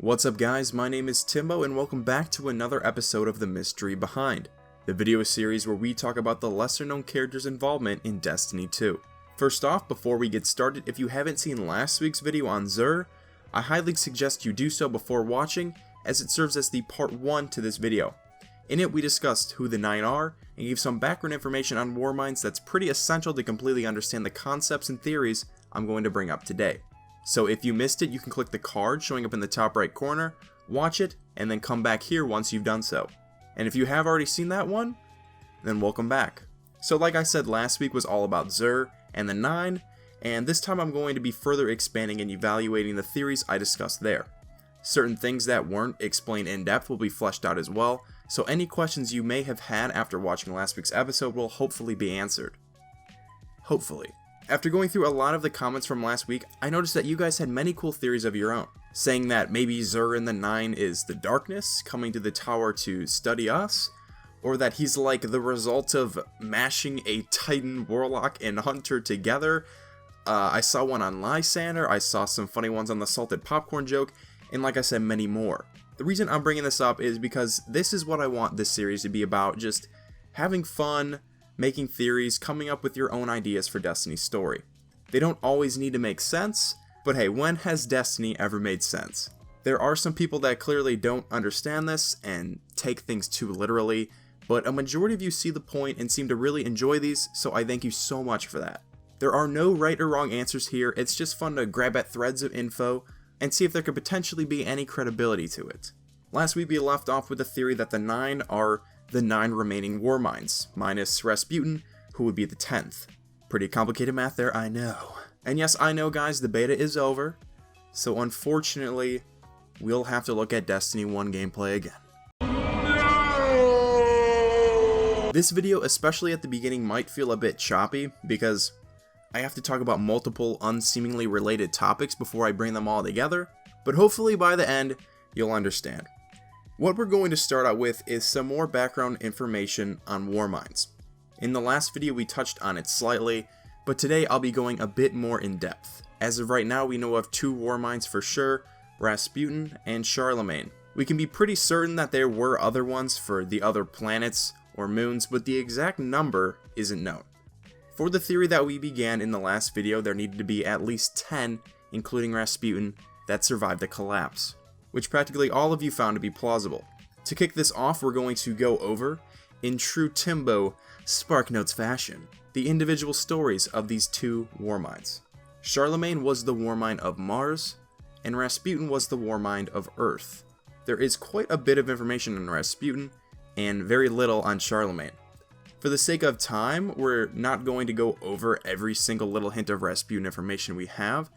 What's up guys, my name is Timbo and welcome back to another episode of The Mystery Behind, the video series where we talk about the lesser known characters' involvement in Destiny 2. First off, before we get started, if you haven't seen last week's video on Xur, I highly suggest you do so before watching, as it serves as the part 1 to this video. In it we discussed who the 9 are, and gave some background information on Warminds that's pretty essential to completely understand the concepts and theories I'm going to bring up today. So if you missed it, you can click the card showing up in the top right corner, watch it, and then come back here once you've done so. And if you have already seen that one, then welcome back. So like I said, last week was all about Xur and the 9, and this time I'm going to be further expanding and evaluating the theories I discussed there. Certain things that weren't explained in depth will be fleshed out as well, so any questions you may have had after watching last week's episode will hopefully be answered. Hopefully. After going through a lot of the comments from last week, I noticed that you guys had many cool theories of your own, saying that maybe Xur in the 9 is the darkness coming to the tower to study us, or that he's like the result of mashing a Titan, Warlock, and Hunter together. I saw one on Lysander, I saw some funny ones on the Salted Popcorn joke, and like I said, many more. The reason I'm bringing this up is because this is what I want this series to be about, just having fun, making theories, coming up with your own ideas for Destiny's story. They don't always need to make sense, but hey, when has Destiny ever made sense? There are some people that clearly don't understand this and take things too literally, but a majority of you see the point and seem to really enjoy these, so I thank you so much for that. There are no right or wrong answers here, it's just fun to grab at threads of info and see if there could potentially be any credibility to it. Last week we left off with the theory that the 9 are the 9 remaining Warminds, minus Rasputin, who would be the 10th. Pretty complicated math there, I know. And yes, I know guys, the beta is over, so unfortunately, we'll have to look at Destiny 1 gameplay again. No! This video, especially at the beginning, might feel a bit choppy, because I have to talk about multiple unseemingly related topics before I bring them all together, but hopefully by the end, you'll understand. What we're going to start out with is some more background information on Warminds. In the last video we touched on it slightly, but today I'll be going a bit more in depth. As of right now we know of 2 Warminds for sure, Rasputin and Charlemagne. We can be pretty certain that there were other ones for the other planets or moons, but the exact number isn't known. For the theory that we began in the last video, there needed to be at least 10, including Rasputin, that survived the collapse, which practically all of you found to be plausible. To kick this off, we're going to go over, in true Timbo SparkNotes fashion, the individual stories of these 2 Warminds. Charlemagne was the Warmind of Mars, and Rasputin was the Warmind of Earth. There is quite a bit of information on Rasputin, and very little on Charlemagne. For the sake of time, we're not going to go over every single little hint of Rasputin information we have.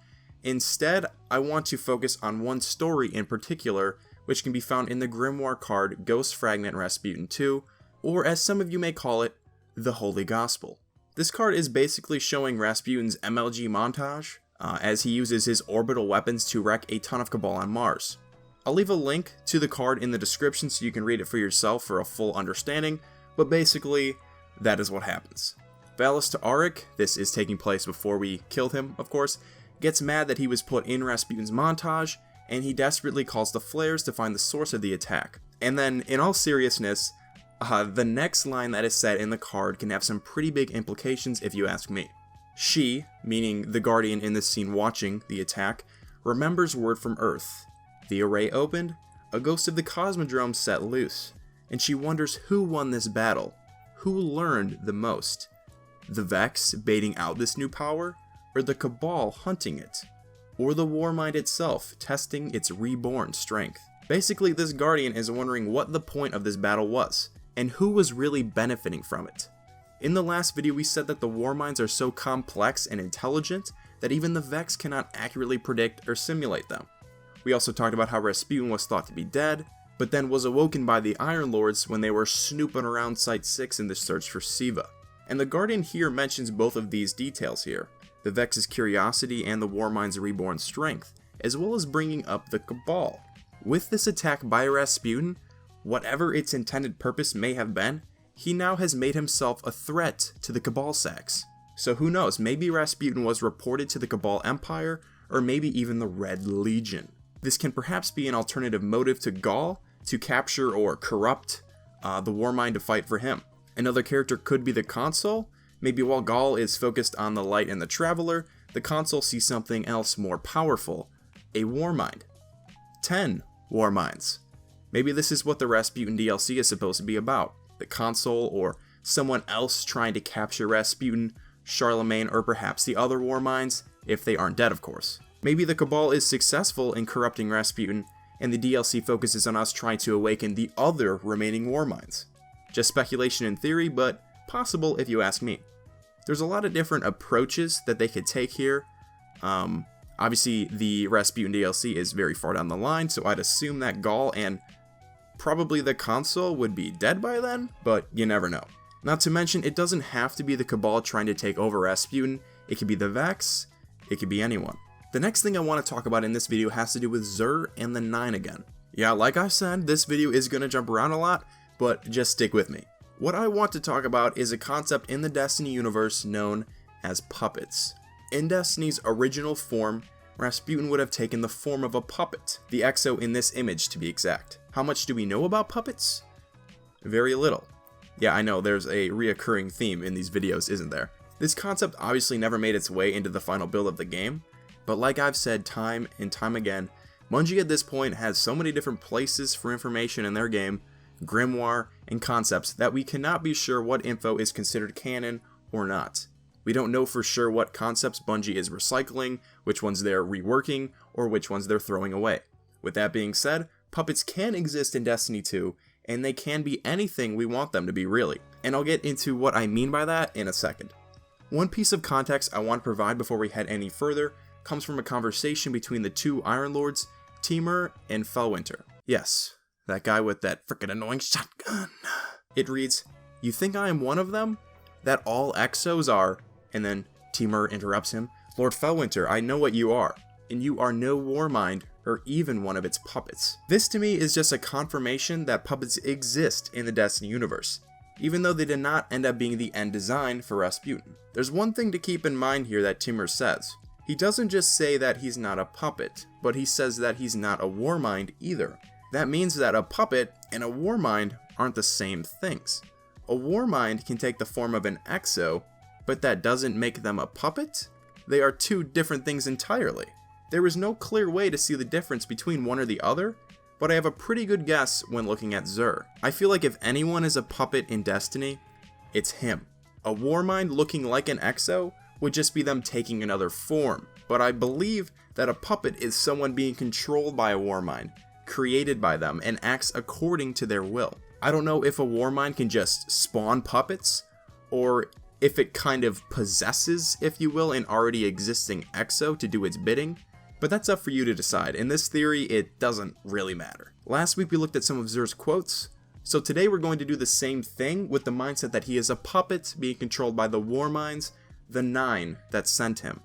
Instead, I want to focus on one story in particular, which can be found in the Grimoire card Ghost Fragment Rasputin 2, or as some of you may call it, the Holy Gospel. This card is basically showing Rasputin's MLG montage, as he uses his orbital weapons to wreck a ton of Cabal on Mars. I'll leave a link to the card in the description so you can read it for yourself for a full understanding, but basically, that is what happens. Valis Ta'arik, this is taking place before we kill him, of course, gets mad that he was put in Rasputin's montage, and he desperately calls the Flares to find the source of the attack. And then, in all seriousness, the next line that is said in the card can have some pretty big implications if you ask me. She, meaning the Guardian in this scene watching the attack, remembers word from Earth. The array opened, a ghost of the Cosmodrome set loose, and she wonders who won this battle. Who learned the most? The Vex baiting out this new power? Or the Cabal hunting it? Or the Warmind itself testing its reborn strength? Basically, this Guardian is wondering what the point of this battle was, and who was really benefiting from it. In the last video we said that the Warminds are so complex and intelligent that even the Vex cannot accurately predict or simulate them. We also talked about how Rasputin was thought to be dead, but then was awoken by the Iron Lords when they were snooping around Site 6 in the search for Siva. And the Guardian here mentions both of these details here, the Vex's curiosity and the Warmind's reborn strength, as well as bringing up the Cabal. With this attack by Rasputin, whatever its intended purpose may have been, he now has made himself a threat to the Cabal Sacs. So who knows, maybe Rasputin was reported to the Cabal Empire, or maybe even the Red Legion. This can perhaps be an alternative motive to Ghaul to capture or corrupt the Warmind to fight for him. Another character could be the Consul. Maybe while Ghaul is focused on the light and the Traveler, the Consul sees something else more powerful, a Warmind. 10 Warminds. Maybe this is what the Rasputin DLC is supposed to be about. The Consul or someone else trying to capture Rasputin, Charlemagne, or perhaps the other Warminds, if they aren't dead of course. Maybe the Cabal is successful in corrupting Rasputin, and the DLC focuses on us trying to awaken the other remaining Warminds. Just speculation and theory, but possible if you ask me. There's a lot of different approaches that they could take here. Obviously, the Rasputin DLC is very far down the line, so I'd assume that Ghaul and probably the Consul would be dead by then, but you never know. Not to mention, it doesn't have to be the Cabal trying to take over Rasputin. It could be the Vex, it could be anyone. The next thing I want to talk about in this video has to do with Xur and the 9 again. Yeah, like I said, this video is going to jump around a lot, but just stick with me. What I want to talk about is a concept in the Destiny universe known as puppets. In Destiny's original form, Rasputin would have taken the form of a puppet, the Exo in this image to be exact. How much do we know about puppets? Very little. Yeah, I know, there's a reoccurring theme in these videos, isn't there? This concept obviously never made its way into the final build of the game, but like I've said time and time again, Bungie at this point has so many different places for information in their game, grimoire, and concepts that we cannot be sure what info is considered canon or not. We don't know for sure what concepts Bungie is recycling, which ones they're reworking, or which ones they're throwing away. With that being said, puppets can exist in Destiny 2, and they can be anything we want them to be really. And I'll get into what I mean by that in a second. One piece of context I want to provide before we head any further comes from a conversation between the two Iron Lords, Timur and Felwinter. Yes, that guy with that frickin' annoying shotgun. It reads, "You think I am one of them? That all Exos are," and then Timur interrupts him, "Lord Felwinter, I know what you are, and you are no Warmind or even one of its puppets." This to me is just a confirmation that puppets exist in the Destiny universe, even though they did not end up being the end design for Rasputin. There's one thing to keep in mind here that Timur says. He doesn't just say that he's not a puppet, but he says that he's not a Warmind either. That means that a puppet and a Warmind aren't the same things. A Warmind can take the form of an Exo, but that doesn't make them a puppet? They are two different things entirely. There is no clear way to see the difference between one or the other, but I have a pretty good guess when looking at Xur. I feel like if anyone is a puppet in Destiny, it's him. A Warmind looking like an Exo would just be them taking another form, but I believe that a puppet is someone being controlled by a Warmind, created by them, and acts according to their will. I don't know if a Warmind can just spawn puppets, or if it kind of possesses, if you will, an already existing Exo to do its bidding, but that's up for you to decide. In this theory, it doesn't really matter. Last week we looked at some of Xur's quotes, so today we're going to do the same thing with the mindset that he is a puppet being controlled by the Warminds, the 9 that sent him.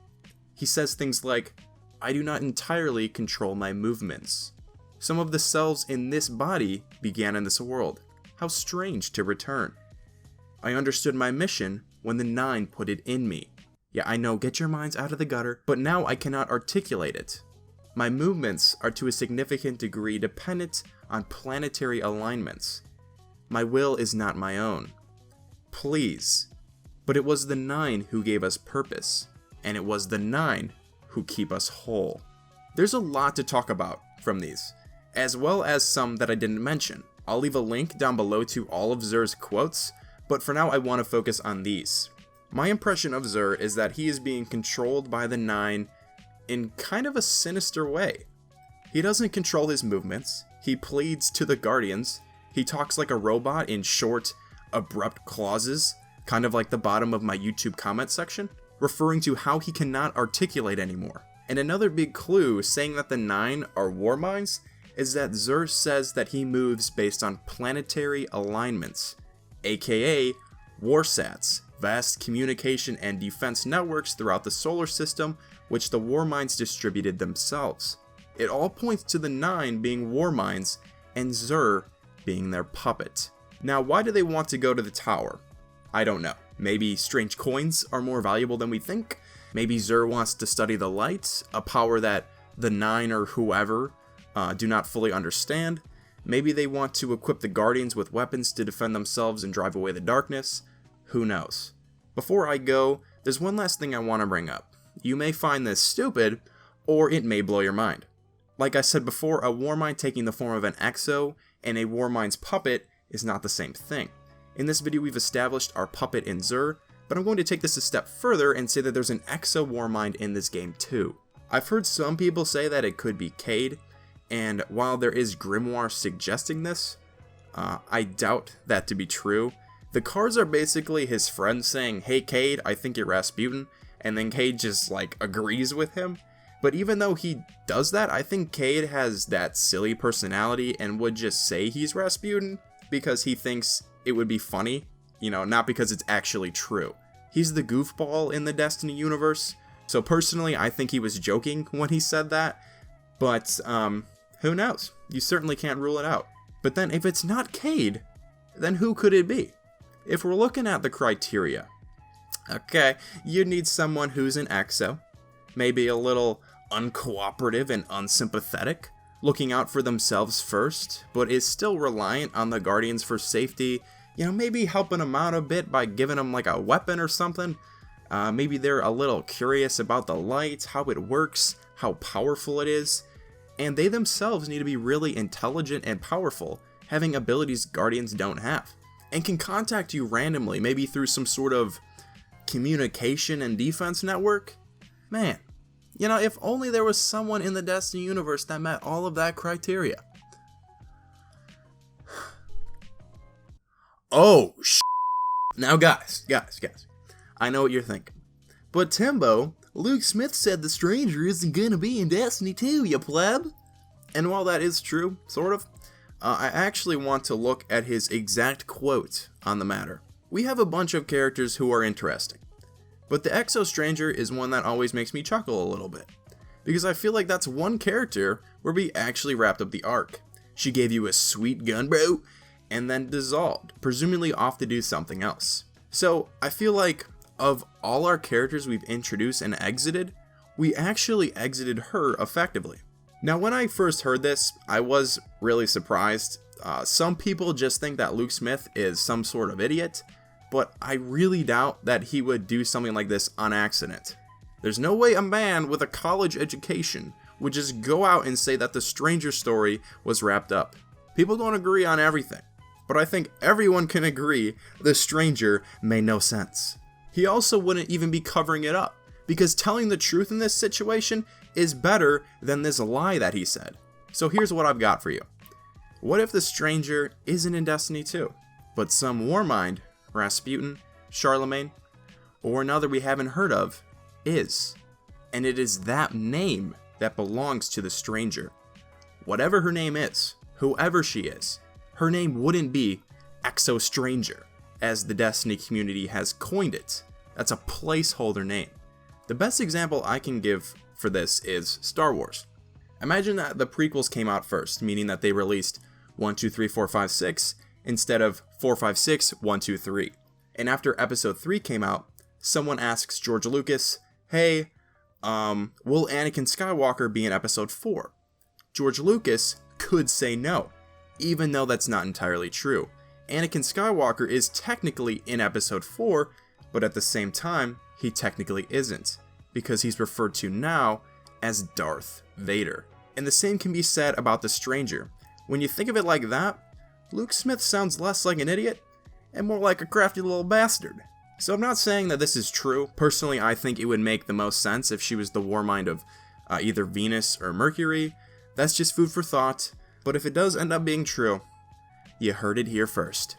He says things like, "I do not entirely control my movements. Some of the selves in this body began in this world. How strange to return. I understood my mission when the 9 put it in me. Yeah, I know, get your minds out of the gutter, but now I cannot articulate it. My movements are to a significant degree dependent on planetary alignments. My will is not my own. Please. But it was the 9 who gave us purpose, and it was the 9 who keep us whole." There's a lot to talk about from these, as well as some that I didn't mention. I'll leave a link down below to all of Xur's quotes, but for now I want to focus on these. My impression of Xur is that he is being controlled by the 9 in kind of a sinister way. He doesn't control his movements, he pleads to the Guardians, he talks like a robot in short, abrupt clauses, kind of like the bottom of my YouTube comment section, referring to how he cannot articulate anymore. And another big clue saying that the 9 are Warminds is that Xur says that he moves based on planetary alignments, aka warsats, vast communication and defense networks throughout the solar system which the Warminds distributed themselves. It all points to the 9 being Warminds and Xur being their puppet. Now, why do they want to go to the tower? I don't know. Maybe strange coins are more valuable than we think? Maybe Xur wants to study the light, a power that the 9 or whoever do not fully understand. Maybe they want to equip the Guardians with weapons to defend themselves and drive away the darkness. Who knows? Before I go, there's one last thing I want to bring up. You may find this stupid, or it may blow your mind. Like I said before, a Warmind taking the form of an Exo and a Warmind's puppet is not the same thing. In this video we've established our puppet in Xur, but I'm going to take this a step further and say that there's an Exo Warmind in this game too. I've heard some people say that it could be Cade, and while there is Grimoire suggesting this, I doubt that to be true. The cards are basically his friends saying, "Hey Cade, I think you're Rasputin," and then Cade just like agrees with him. But even though he does that, I think Cade has that silly personality and would just say he's Rasputin because he thinks it would be funny, not because it's actually true. He's the goofball in the Destiny universe, so personally I think he was joking when he said that, but who knows? You certainly can't rule it out. But then if it's not Cade, then who could it be? If we're looking at the criteria, okay, you need someone who's an Exo, maybe a little uncooperative and unsympathetic, looking out for themselves first, but is still reliant on the Guardians for safety, maybe helping them out a bit by giving them like a weapon or something. Maybe they're a little curious about the light, how it works, how powerful it is, and they themselves need to be really intelligent and powerful, having abilities Guardians don't have, and can contact you randomly, maybe through some sort of communication and defense network. Man, if only there was someone in the Destiny universe that met all of that criteria. Oh, Now guys, I know what you're thinking. But Timbo, Luke Smith said the Stranger isn't gonna be in Destiny 2, you pleb. And while that is true, sort of, I actually want to look at his exact quote on the matter. We have a bunch of characters who are interesting, but the Exo Stranger is one that always makes me chuckle a little bit, because I feel like that's one character where we actually wrapped up the arc. She gave you a sweet gun, bro, and then dissolved, presumably off to do something else. So I feel like of all our characters we've introduced and exited, we actually exited her effectively. Now when I first heard this, I was really surprised. Some people just think that Luke Smith is some sort of idiot, but I really doubt that he would do something like this on accident. There's no way a man with a college education would just go out and say that the Stranger story was wrapped up. People don't agree on everything, but I think everyone can agree the Stranger made no sense. He also wouldn't even be covering it up, because telling the truth in this situation is better than this lie that he said. So here's what I've got for you. What if the Stranger isn't in Destiny 2, but some Warmind, Rasputin, Charlemagne, or another we haven't heard of, is? And it is that name that belongs to the Stranger. Whatever her name is, whoever she is, her name wouldn't be Exo Stranger, as the Destiny community has coined it. That's a placeholder name. The best example I can give for this is Star Wars. Imagine that the prequels came out first, meaning that they released 1, 2, 3, 4, 5, 6 instead of 4, 5, 6, 1, 2, 3. And after episode 3 came out, someone asks George Lucas, "Hey, will Anakin Skywalker be in episode 4? George Lucas could say no, even though that's not entirely true. Anakin Skywalker is technically in episode 4, but at the same time, he technically isn't, because he's referred to now as Darth Vader. And the same can be said about the Stranger. When you think of it like that, Luke Smith sounds less like an idiot and more like a crafty little bastard. So I'm not saying that this is true. Personally, I think it would make the most sense if she was the Warmind of either Venus or Mercury. That's just food for thought, but if it does end up being true, you heard it here first.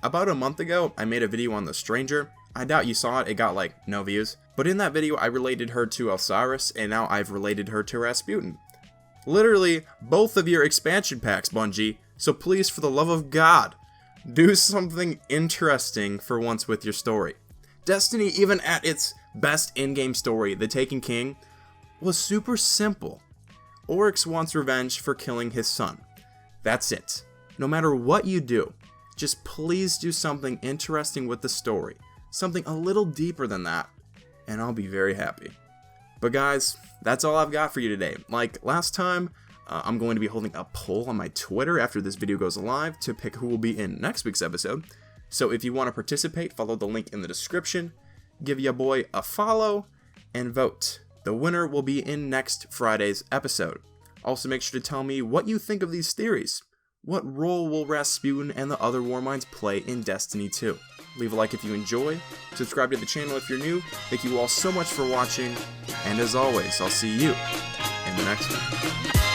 About a month ago, I made a video on the Stranger. I doubt you saw it, it got like no views. But in that video, I related her to Osiris, and now I've related her to Rasputin. Literally, both of your expansion packs, Bungie, so please, for the love of God, do something interesting for once with your story. Destiny, even at its best in-game story, The Taken King, was super simple. Oryx wants revenge for killing his son. That's it. No matter what you do, just please do something interesting with the story. Something a little deeper than that, and I'll be very happy. But guys, that's all I've got for you today. Like last time, I'm going to be holding a poll on my Twitter after this video goes live to pick who will be in next week's episode. So if you want to participate, follow the link in the description, give your boy a follow, and vote. The winner will be in next Friday's episode. Also make sure to tell me what you think of these theories. What role will Rasputin and the other Warminds play in Destiny 2? Leave a like if you enjoy, subscribe to the channel if you're new. Thank you all so much for watching, and as always, I'll see you in the next one.